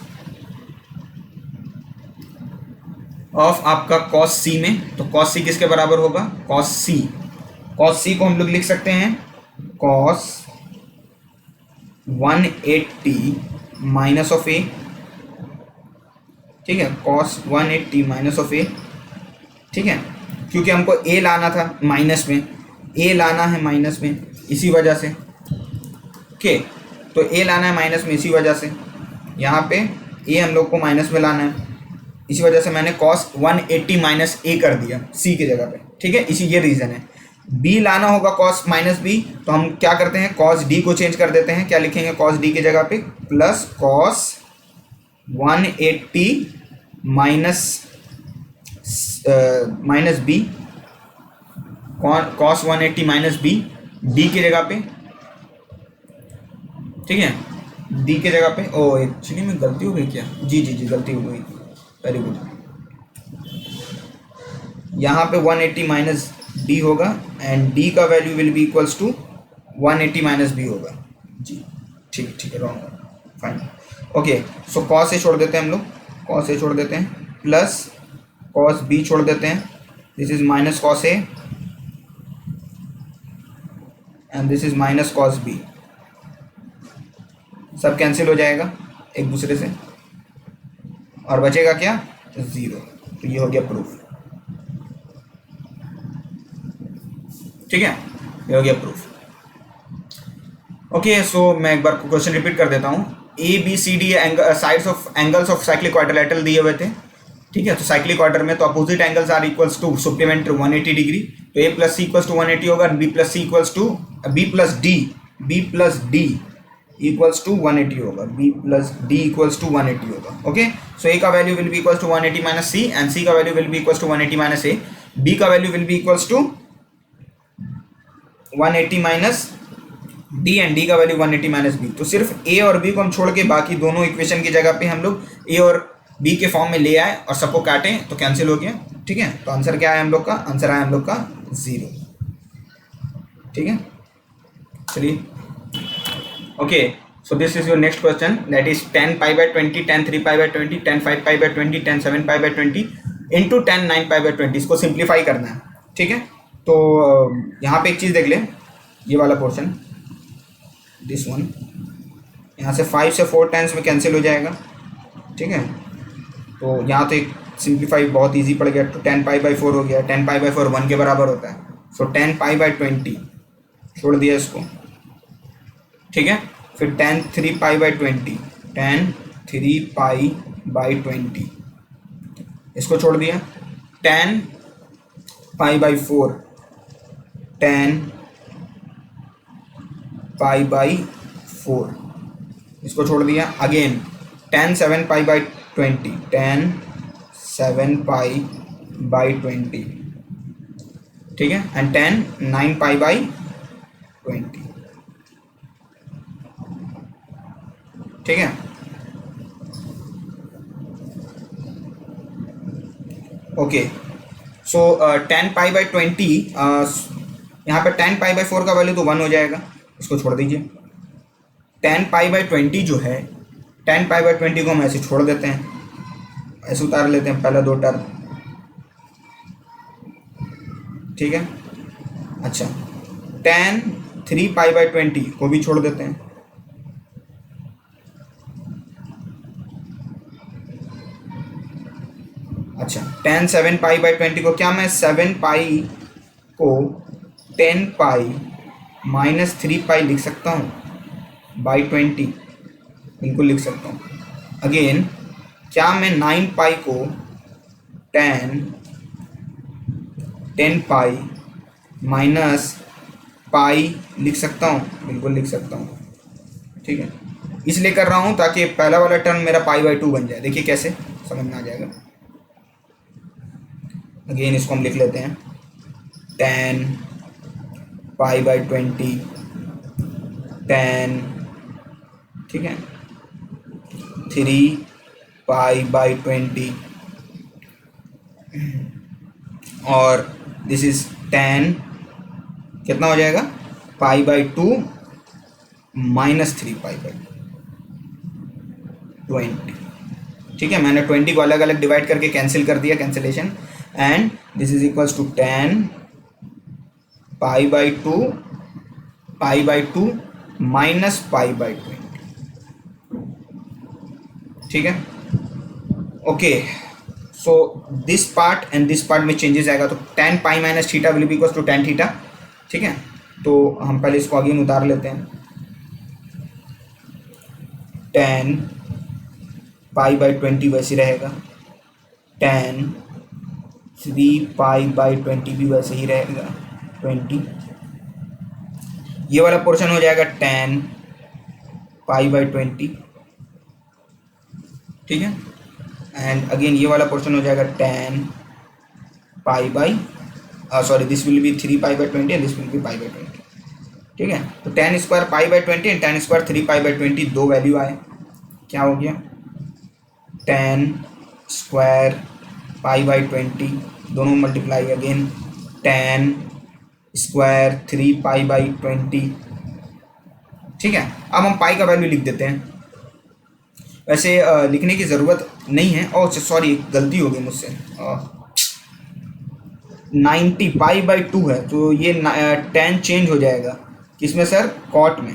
ऑफ आपका कॉस सी में, तो कॉस सी किसके बराबर होगा, कॉस सी। कॉस सी को हम लोग लिख सकते हैं कॉस 180 माइनस ऑफ ए, ठीक है, कॉस 180 माइनस ऑफ ए, ठीक है, क्योंकि हमको ए लाना था माइनस में, ए लाना है माइनस में इसी वजह से, ओके, तो ए लाना है माइनस में इसी वजह से, यहाँ पे ए हम लोग को माइनस में लाना है, इसी वजह से मैंने कॉस 180 माइनस ए कर दिया सी की जगह पे, ठीक है, इसी ये रीज़न है। बी लाना होगा कॉस माइनस बी, तो हम क्या करते हैं, कॉस डी को चेंज कर देते हैं, क्या लिखेंगे, कॉस डी की जगह पे plus cos 180 minus B, cos 180 minus B D की जगह पे, ठीक है, डी की जगह पे, ओ एक्चुअली में गलती हो गई क्या, जी जी जी गलती हो गई, वेरी गुड, यहाँ पे 180 माइनस डी होगा एंड डी का value will be equals to 180 minus B होगा, जी ठीक ठीक है, wrong, fine, okay, so cos A छोड़ देते हैं हम लोग, कॉस ए छोड़ देते हैं, प्लस कॉस बी छोड़ देते हैं, this is minus cos A and this is minus cos B, सब कैंसिल हो जाएगा एक दूसरे से और बचेगा क्या, जीरो, तो ये हो गया प्रूफ, ठीक है, ये हो गया प्रूफ, ओके। सो मैं एक बार क्वेश्चन रिपीट कर देता हूँ, A B C D sides of angles of cyclic quadrilateral दिए हुए थे, ठीक है, तो साइक्लिक क्वाड्र में तो opposite angles are equals to supplementary 180 degree, तो A plus C equals to 180 होगा, B plus C equals to B plus D equals to 180 होगा, B plus D equals to 180 होगा, ओके। सो ए का value will be equals to 180 minus C and C का value will be equals to 180 minus A, B का value will be equals to 180 minus D and D का value 180 minus B, तो सिर्फ ए और B को हम छोड़ के बाकी दोनों इक्वेशन की जगह पे हम लोग ए और बी के फॉर्म में ले आए और सबको काटें तो कैंसिल हो गया, ठीक है, तो आंसर क्या है हम लोग का, आंसर आया हम लोग का 0, ठीक है, चलिए, okay. So this is your next question, that is 10 pi by 20, 10 3 pi by 20, 10 5 pi by 20, 10 7 pi by 20 into 10 9 pi by 20, इसको सिंप्लीफाई करना है, ठीक है। तो यहाँ पे एक चीज़ देख लें, ये वाला पोर्शन, दिस वन, यहाँ से 5 से 4 टाइम्स में कैंसिल हो जाएगा, ठीक है, तो यहाँ तो एक सिंप्लीफाई बहुत इजी पड़ गया, तो 10 पाई बाई 4 हो गया, 10 पाई बाई 4 1 के बराबर होता है, सो 10 पाई बाई 20 छोड़ दिया इसको, ठीक है, फिर 10 3 पाई बाई 20, 10 3 पाई बाई 20 इसको छोड़ दिया, 10 पाई बाई 4, 10 पाई बाई 4 इसको छोड़ दिया, again 10 7 pi by 20, 10 7 pi by 20, ठीक है, एंड 10 9 पाई बाई 20, ठीक है, ओके। सो 10 पाई बाई 20, यहाँ पे 10 पाई बाई 4 का वैल्यू तो 1 हो जाएगा, इसको छोड़ दीजिए, 10 पाई बाई 20 जो है, 10 पाई बाई 20 को हम ऐसे छोड़ देते हैं, ऐसे उतार लेते हैं पहला 2 टर्म, ठीक है, अच्छा 10 3 पाई बाई 20 को भी छोड़ देते हैं, अच्छा 10 7 पाई बाई 20 को क्या मैं 7 पाई को 10 पाई माइनस 3 पाई लिख सकता हूँ बाई 20, बिल्कुल लिख सकता हूँ, अगेन क्या मैं 9 पाई को 10 पाई माइनस पाई लिख सकता हूँ, बिल्कुल लिख सकता हूँ, ठीक है, इसलिए कर रहा हूँ ताकि पहला वाला टर्म मेरा पाई बाई 2 बन जाए, देखिए कैसे समझ में आ जाएगा, अगेन इसको हम लिख लेते हैं 10 पाई बाई 20, 10, ठीक है, 3 पाई बाई 20 और दिस इज 10, कितना हो जाएगा, पाई बाई 2 माइनस 3 पाई बाई 20, ठीक है, मैंने 20 को अलग अलग डिवाइड करके कैंसिल कर दिया, cancellation, and this is equals to 10 pi by two minus pi by 20, ठीक है। Okay, so this part and this part में चेंजेस आएगा, तो 10 पाई minus theta will be equals to 10 theta, ठीक है। तो हम पहले इसको अगेन उतार लेते हैं, 10 पाई बाई 20 वैसे रहेगा, 10 3 पाई बाई 20 भी वैसे ही रहेगा, 20, ये वाला पोर्शन हो जाएगा 10 पाई बाई 20, ठीक है, एंड अगेन ये वाला पोर्शन हो जाएगा 10 pi by sorry this will B 3 pi by 20 and this will B pi by 20, ठीक है। तो 10 square pi by 20 and 10 square 3 pi by 20, दो वैल्यू आए, क्या हो गया, 10 स्क्वायर पाई बाई 20, दोनों multiply again, 10 square 3 pi by 20, ठीक है। अब हम पाई का वैल्यू लिख देते हैं, वैसे लिखने की ज़रूरत नहीं है, और सॉरी गलती हो गई मुझसे, 90 पाई बाई 2 है, तो ये 10 चेंज हो जाएगा किसमें सर, कॉट में,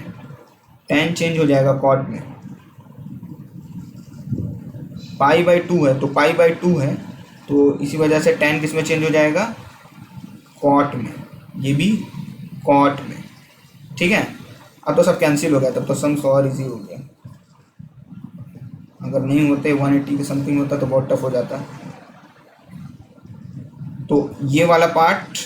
10 चेंज हो जाएगा कॉट में, पाई बाई 2 है तो पाई बाई 2 है, तो इसी वजह से 10 किस में चेंज हो जाएगा, कॉट में, ये भी कॉट में, ठीक है। अब तो सब कैंसिल हो गया, तब तो सम्स और इजी हो गया, अगर नहीं होते 180 के समथिंग होता तो बहुत टफ हो जाता। तो ये वाला पार्ट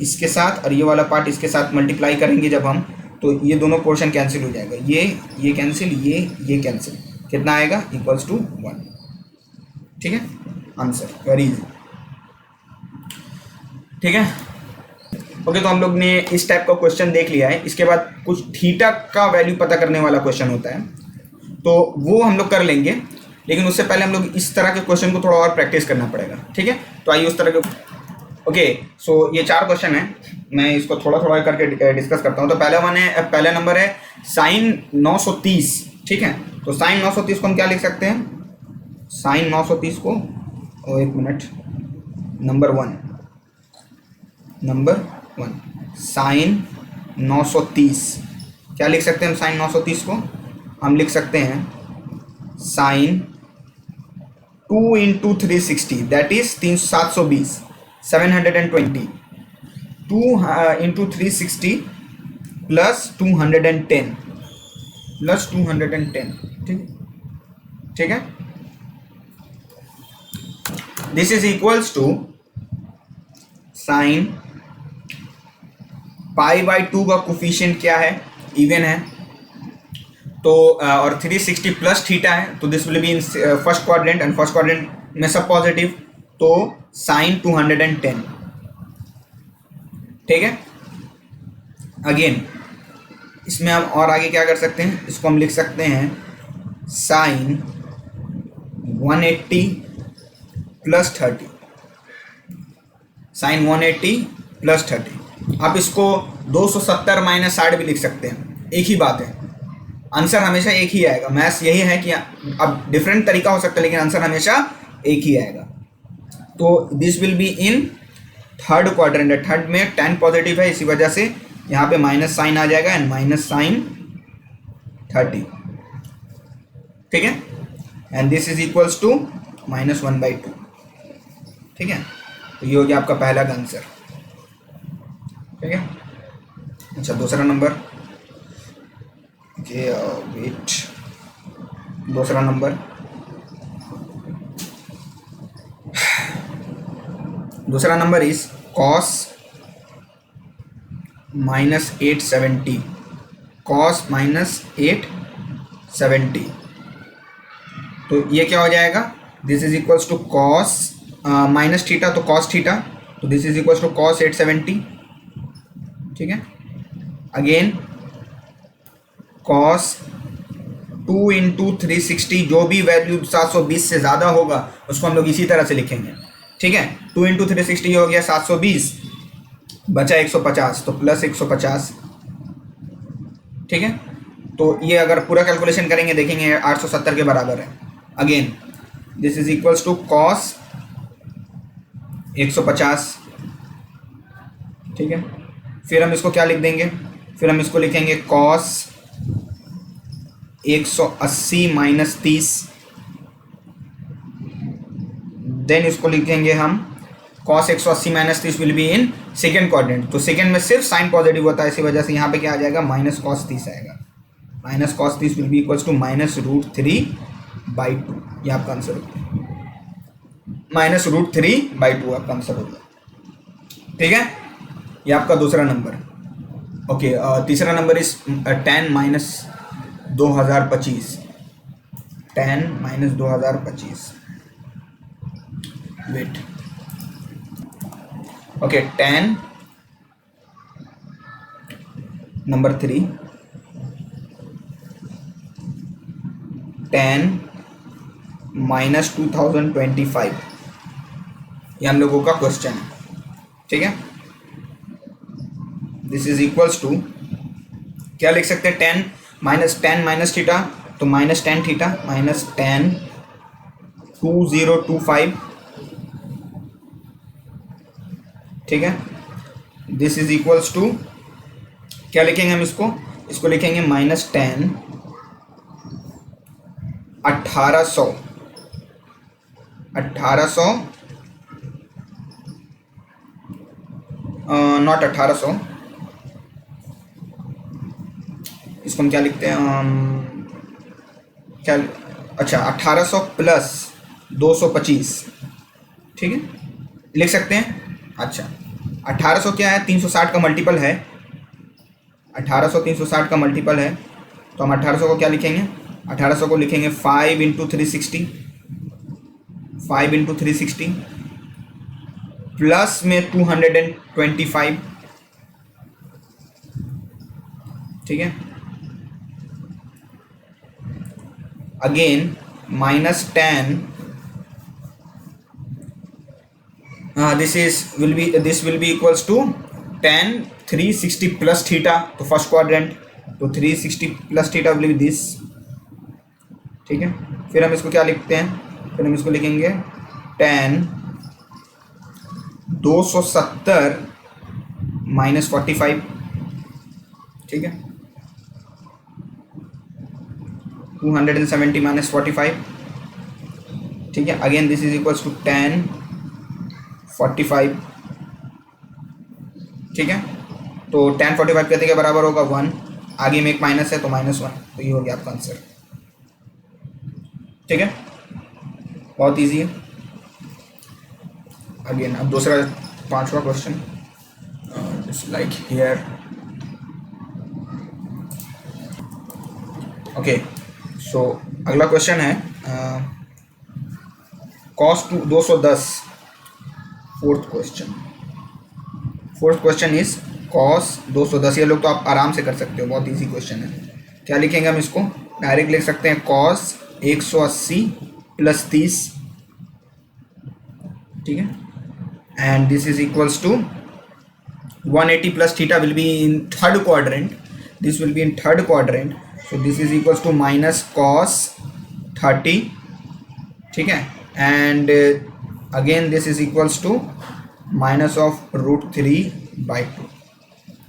इसके साथ और ये वाला पार्ट इसके साथ मल्टीप्लाई करेंगे जब हम, तो ये दोनों पोर्शन कैंसिल हो जाएगा, ये कैंसिल, ये कैंसिल, कितना आएगा, इक्वल्स टू 1, ठीक है। आंसर वेरी इजी, ठीक है। ओके, तो हम लोग ने इस टाइप का क्वेश्चन देख लिया है। इसके बाद कुछ थीटा का वैल्यू पता करने वाला क्वेश्चन होता है, तो वो हम लोग कर लेंगे, लेकिन उससे पहले हम लोग इस तरह के क्वेश्चन को थोड़ा और प्रैक्टिस करना पड़ेगा, ठीक है। तो आइए उस तरह के, ओके, सो ये 4 क्वेश्चन है, मैं इसको थोड़ा थोड़ा करके डिस्कस करता हूँ। तो पहला नंबर है साइन 930, ठीक है। तो साइन 930 को हम क्या लिख सकते हैं, साइन 930 को, एक मिनट, नंबर वन साइन 930 क्या लिख सकते हैं हम, साइन 930 को हम लिख सकते हैं sine 2 into 360, that is 720, 720, 2 into 360 plus 210, ठीक है। This is equals to sine pi by 2 का कोफिशिएंट क्या है, इवन है, तो और 360 प्लस थीटा है, तो this will be in first quadrant, and first quadrant में सब पॉजिटिव, तो साइन 210, ठीक है। अगेन इसमें हम और आगे क्या कर सकते हैं, इसको हम लिख सकते हैं साइन 180 प्लस 30, साइन 180 प्लस 30। आप इसको 270 माइनस 60 भी लिख सकते हैं, एक ही बात है, आंसर हमेशा एक ही आएगा। मैथ्स यही है कि अब डिफरेंट तरीका हो सकता है, लेकिन आंसर हमेशा एक ही आएगा। तो this will be in third quadrant है, थर्ड में 10 पॉजिटिव है, इसी वजह से यहाँ पे माइनस साइन आ जाएगा, एंड माइनस साइन 30, ठीक है। And this is equals to -1/2, ठीक है। तो ये हो गया आपका पहला का आंसर, ठीक है। अच्छा, दूसरा नंबर, वेट, दूसरा नंबर इज कॉस -870, कॉस -870, तो ये क्या हो जाएगा, this is equals to cos minus theta, तो कॉस थीटा, तो this is equals to cos 870, ठीक है। अगेन कॉस 2 इंटू 360, जो भी वैल्यू 720 से ज़्यादा होगा उसको हम लोग इसी तरह से लिखेंगे, ठीक है। 2 इंटू 360 हो गया 720, बचा 150, तो प्लस 150, ठीक है। तो ये अगर पूरा कैलकुलेशन करेंगे देखेंगे 870 के बराबर है। Again this is equals to cos 150, ठीक है। फिर हम इसको क्या लिख देंगे, फिर हम इसको लिखेंगे कॉस 180 माइनस 30, देन इसको लिखेंगे हम cos 180 minus 30 will be in second quadrant. तो सेकेंड में सिर्फ साइन पॉजिटिव होता है, इसी वजह से यहाँ पे क्या आ जाएगा, माइनस कॉस 30 आएगा। Minus cos 30 will be equals to -√3/2, ये आपका आंसर हो गया। -√3/2 आपका आंसर हो गया, ठीक है। ये आपका दूसरा नंबर। ओके, तीसरा number is tan - 2025, tan - 2025, wait, okay, tan number 3, tan -2025, ये हम लोगों का क्वेश्चन है, ठीक है। दिस इज इक्वल्स टू, क्या लिख सकते हैं, tan माइनस थीटा, तो -tan थीटा -tan 2025, ठीक है। दिस इज इक्वल्स टू, क्या लिखेंगे हम इसको लिखेंगे -tan 1800 नॉट 1800, इसको हम क्या लिखते हैं, क्या, अच्छा 1800 प्लस 225, ठीक है, लिख सकते हैं। अच्छा 1800 क्या है, 360 का मल्टीपल है, 1800 360 का मल्टीपल है, तो हम 1800 को क्या लिखेंगे, 1800 को लिखेंगे 5 × 360, 5 × 360 प्लस में 225, ठीक है। Again -tan, this will be equals to tan 360 plus theta, तो फर्स्ट क्वाड्रेंट, तो 360 plus theta will B this, ठीक है। फिर हम इसको क्या लिखते हैं, फिर हम इसको लिखेंगे tan 270 - 45, ठीक है, 270 - 45, ठीक है। Again this is equals to tan 45, ठीक है। तो tan 45 कहते के बराबर होगा 1, आगे में एक माइनस है तो -1, तो ये हो गया आपका आंसर, ठीक है। बहुत इजी है। अगेन अब दूसरा 5वां question, just like here, okay. So अगला क्वेश्चन है cos 210, fourth question is cos 210, ये लोग तो आप आराम से कर सकते हो, बहुत इजी क्वेश्चन है। क्या लिखेंगे हम इसको, डायरेक्ट लिख सकते हैं cos 180 प्लस 30, ठीक है, and this is equals to 180 plus theta will be in third quadrant, this will be in third quadrant, so this is equals to -cos 30, ठीक है, and again this is equals to -√3/2,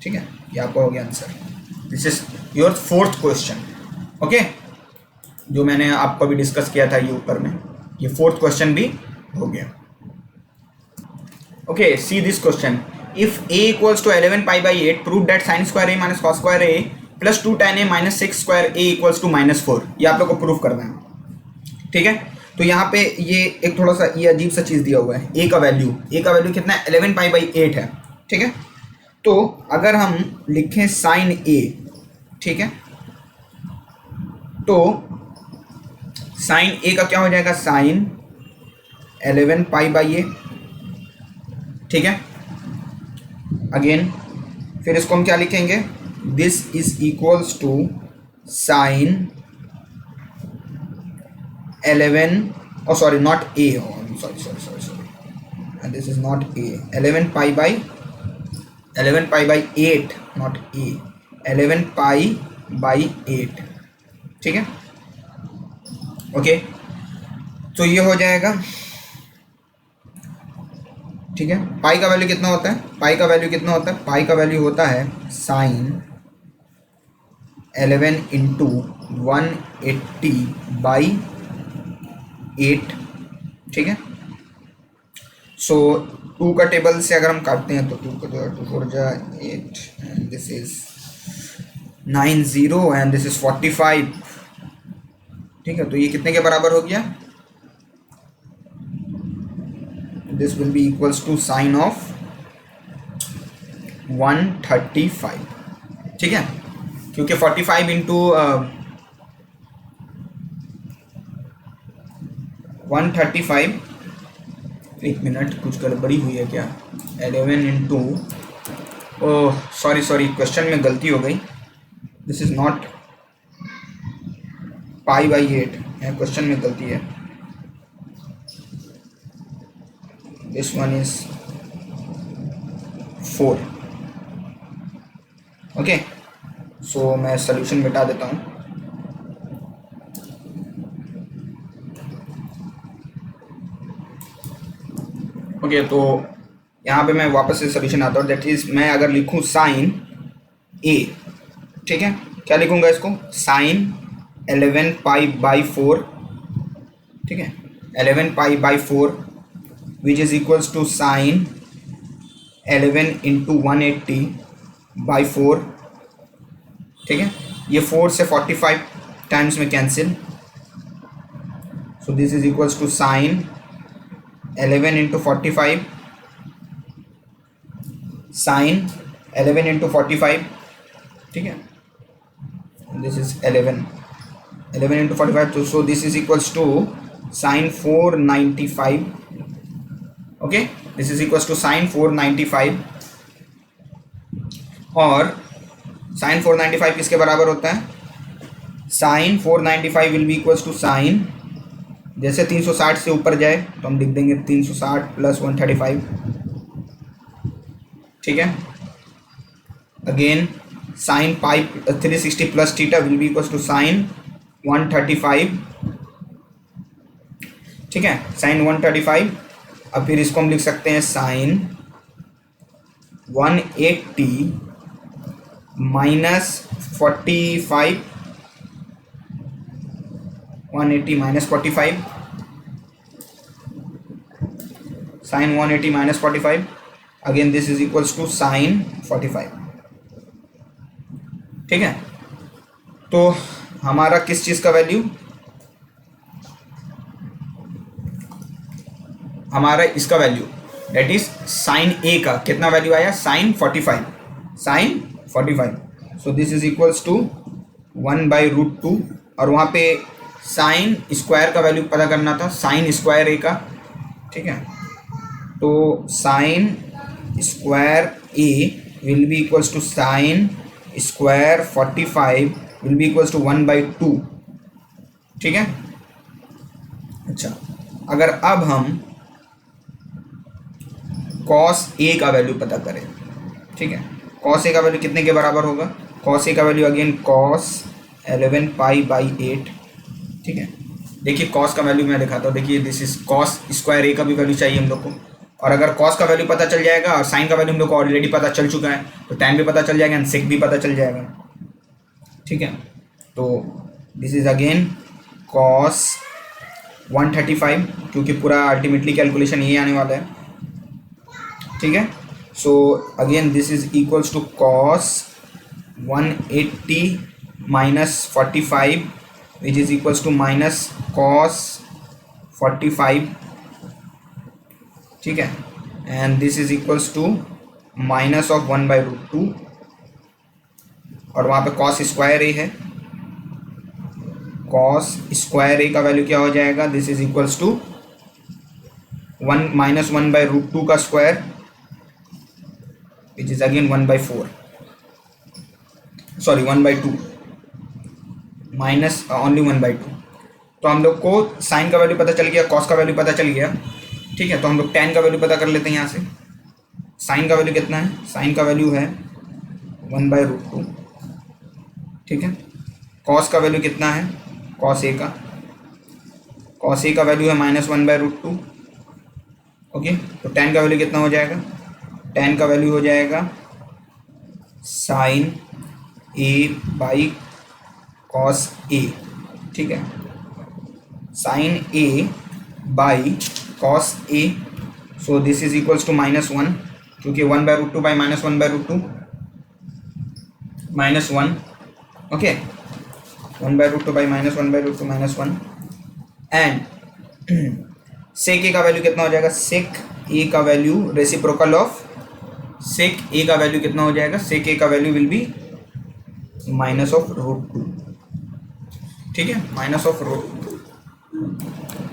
ठीक है। ये आपका हो गया answer. This is your fourth question, okay, जो मैंने आपको भी डिस्कस किया था ये ऊपर में, ये फोर्थ क्वेश्चन भी हो गया। Okay, see this question, if a equals to 11π/8 prove that sin square a minus cos square a plus 2tan a minus 6 square a equals to -4, ये आप लोग को प्रूव करना है, ठीक है। तो यहाँ पे ये एक थोड़ा सा ये अजीब सा चीज़ दिया हुआ है, a का वैल्यू कितना है, 11π/8 है, ठीक है। तो अगर हम लिखें sin a, ठीक है, तो sin a का क्या हो जाएगा, sin 11π/a, ठीक है। अगेन फिर इसको हम क्या लिखेंगे, this is equals to sin 11, oh sorry, not a, oh sorry, and this is not a, 11π/8, not a, 11π/8, ठीक है, ओके। तो ये हो जाएगा, ठीक है। पाई का वैल्यू कितना होता है, पाई का वैल्यू कितना होता है, पाई का वैल्यू होता है साइन 11 इंटू 180/8, ठीक है। सो 2 का टेबल से अगर हम काटते हैं तो 2 का 2 4 जा 8 and this is 90 and this is 45, ठीक है। तो ये कितने के बराबर हो गया, this will be equals to sine of 135, ठीक है। क्योंकि 45 इंटू 135, एक मिनट कुछ गड़बड़ी हुई है क्या, 11 इंटू, ओह सॉरी क्वेश्चन में गलती हो गई, दिस इज नॉट π/8 है, क्वेश्चन में गलती है, दिस वन इज 4, ओके। सो मैं सोल्यूशन मिटा देता हूँ, ओके। तो यहाँ पे मैं वापस से सोल्यूशन आता हूँ, दैट इज मैं अगर लिखूँ साइन ए, ठीक है, क्या लिखूँगा इसको, साइन 11π/4, ठीक है, 11π/4 which is equals to sine 11 into 180/4, ठीक है। ये 4 से 45 टाइम्स में cancel, so this is equals to sine 11 into 45, sine 11 into 45, ठीक है, दिस इज 11 इंटू 45, तो so this is equals to sine 495, okay, this is equals to sine 495, और sine 495 किसके बराबर होता है, sine 495 will be equals to sign, जैसे 360 से ऊपर जाए तो हम लिख देंगे 360 प्लस 135, ठीक है। Again sine pi 360 plus theta will be equals to sine 135, ठीक है, साइन 135। अब फिर इसको हम लिख सकते हैं sine 180 minus 45, 180 minus 45, sine 180 minus 45, again this is equals to sine 45, ठीक है। तो हमारा किस चीज़ का वैल्यू, हमारा इसका value that is sine A का कितना वैल्यू आया, sine 45, sine 45, so this is equals to 1/√2, और वहाँ पे साइन स्क्वायर का वैल्यू पता करना था, साइन स्क्वायर ए का, ठीक है। तो sine square A will be equals to sine square 45 will be equals to 1/2, ठीक है। अच्छा, अगर अब हम कॉस ए का वैल्यू पता करें, ठीक है, कॉस ए का वैल्यू कितने के बराबर होगा, कॉस ए का वैल्यू अगेन कॉस 11π/8, ठीक है। देखिए कॉस का वैल्यू मैं दिखाता हूँ, देखिए this is cos square A का भी वैल्यू चाहिए हम लोग को, और अगर कॉस का वैल्यू पता चल जाएगा और साइन का वैल्यू हम लोग को ऑलरेडी पता चल चुका है, तो tan भी पता चल जाएगा एंड सेक भी पता चल जाएगा, ठीक है। तो दिस इज अगेन कॉस 135, क्योंकि पूरा अल्टीमेटली कैलकुलेशन यही आने वाला है, ठीक है। So again this is equals to cos 180 minus 45 which is equals to minus cos 45, ठीक है, and this is equals to minus of 1/√2, और वहाँ पे कॉस स्क्वायर ए है, कॉस स्क्वायर ए का वैल्यू क्या हो जाएगा, this is equals to 1 minus 1/√2 का square which is again 1/4, sorry 1/2 minus only 1/2। तो हम लोग को साइन का वैल्यू पता चल गया, कॉस का वैल्यू पता चल गया, ठीक है। तो हम लोग tan का वैल्यू पता कर लेते हैं यहाँ से, साइन का वैल्यू कितना है, साइन का वैल्यू है 1/√2, ठीक है। कॉस का वैल्यू कितना है, कॉस ए का कॉस ए का वैल्यू है -1/√2। ओके, तो tan का वैल्यू कितना हो जाएगा? tan का वैल्यू हो जाएगा sine A by cos A. ठीक है, sine A by cos A, so this is equals to -1, क्योंकि 1/√2 by -1/√2 -1। Okay, 1/√2 by -1/√2 -1। And sec A का वैल्यू कितना हो जाएगा? सेक ए का value reciprocal of sec A का वैल्यू कितना हो जाएगा? सेक ए का वैल्यू विल बी -√2। ठीक है, -√2।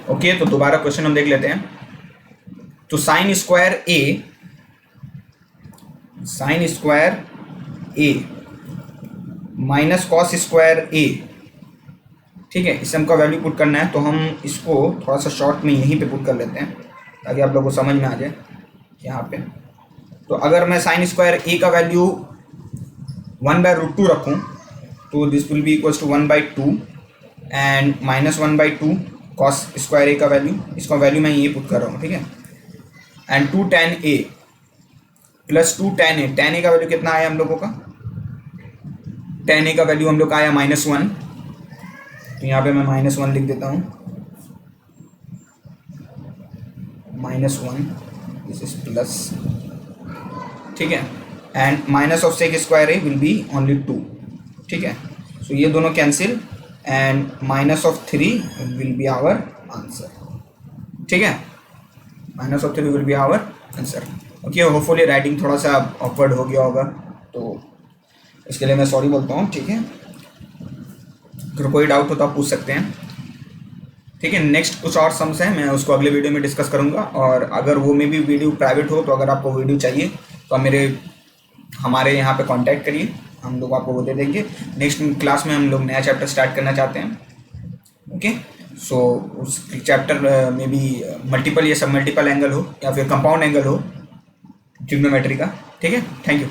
ओके, तो दोबारा क्वेश्चन हम देख लेते हैं। तो साइन स्क्वायर ए माइनस कॉस स्क्वायर ए, ठीक है, इसे हमका वैल्यू पुट करना है। तो हम इसको थोड़ा सा शॉर्ट में यहीं पे पुट कर लेते हैं ताकि आप लोगों को समझ में आ जाए यहाँ पे। तो अगर मैं साइन स्क्वायर ए का वैल्यू 1/√2 रखूँ तो this will be equals to 1/2 and -1/2 cos square A का वैल्यू, इसका वैल्यू मैं ये पुट कर रहा हूँ। ठीक है, and 2 tan A plus 2 tan A. tan ए का वैल्यू कितना आया हम लोगों का? tan ए का वैल्यू हम लोग का आया -1, तो यहाँ पे मैं -1 लिख देता हूँ, -1, दिस इज प्लस। ठीक है, and minus of sec square A will be only 2। ठीक है, सो ये दोनों cancel and -3 will be our answer. ठीक है, -3 will be our answer. Okay, hopefully writing थोड़ा सा ऑकवर्ड हो गया होगा, तो इसके लिए मैं सॉरी बोलता हूँ। ठीक है, अगर कोई डाउट हो तो आप पूछ सकते हैं। ठीक है, नेक्स्ट कुछ और सम्स हैं, मैं उसको अगले वीडियो में डिस्कस करूँगा। और अगर वो में भी वीडियो प्राइवेट हो तो अगर आपको वीडियो चाहिए तो आप हमारे यहाँ पे कांटेक्ट करिए, हम लोग आपको वो दे देंगे। नेक्स्ट क्लास में हम लोग नया चैप्टर स्टार्ट करना चाहते हैं। ओके, सो उस चैप्टर में भी मल्टीपल या सब मल्टीपल एंगल हो या फिर कंपाउंड एंगल हो ट्रिग्नोमेट्री का। ठीक है, थैंक यू।